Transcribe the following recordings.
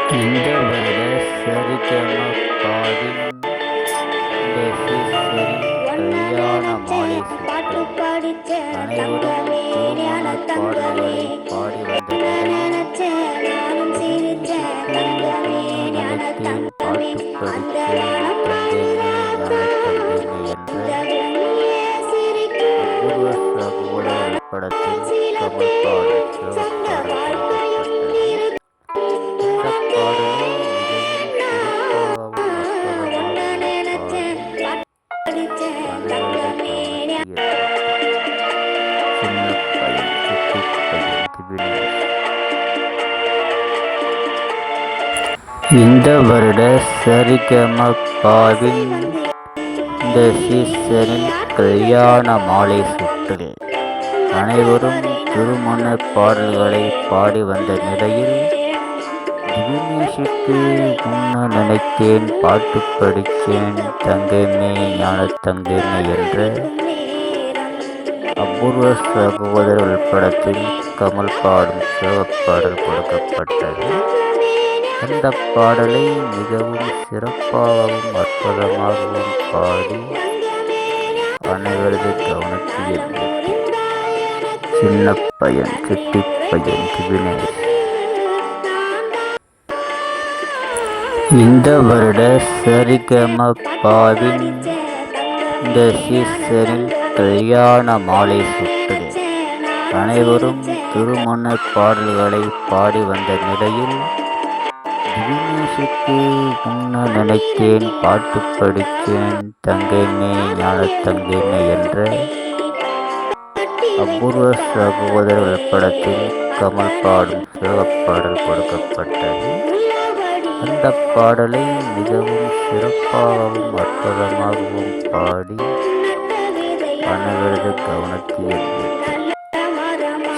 இந்த வருட சரிகம பாவின் இந்த சீசரின் கல்யாண மாலை சுற்று அனைவரும் திருமண பாடல்களை பாடி வந்த நிலத்தில் பாட்டு படித்தேன் என்ற அபூர்வ சகோதரர் படத்தில் கமல் பாடல் இந்த வருட சரிகம பாவின் இந்த சீசனில் கல்யாண மாலை சுற்று அனைவரும் திருமண பாடல்களை பாடி வந்த நிலையில் திவினேஷுக்கு முன்ன நினைத்தேன் பாட்டு படித்தேன் தங்கமே ஞான தங்கமே என்ற அபூர்வ சகோதரர்கள் படத்தில் கமல் பாடும் சிவப்பாடல் கொடுக்கப்பட்டது. அந்த பாடலை மிகவும் சிறப்பாகவும் அற்புதமாகவும் பாடி அனைவரது கவனத்தில் சின்ன பையன் சிட்டி பையன் திவினேஷ். இந்த வருட சரிகம பாவின் இந்த சீசனில் கல்யாண மாலை சுற்று அனைவரும் திருமண பாடல்களை பாடி வந்த நிலையில் திவினேஷுக்கு முன்ன நினைத்தேன் பாட்டு படித்தேன் தங்கமே ஞான தங்கமே என்ற அபூர்வ சகோதரர்கள் படத்தில் கமல் பாடும் சிவப்பாடல் கொடுக்கப்பட்டது. அந்த பாடலை மிகவும் சிறப்பாகவும் அற்புதமாகவும் பாடி அனைவரது கவனத்தில்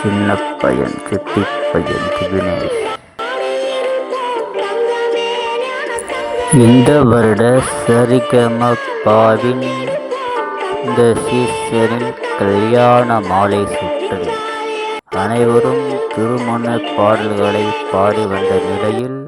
சின்ன பையன் சிட்டி பையன் திவினேஷ். இந்த வருட சரிகம பாவின் இந்த சீசனில் கல்யாண மாலை சுற்று அனைவரும் திருமண பாடல்களை பாடி வந்த நிலையில்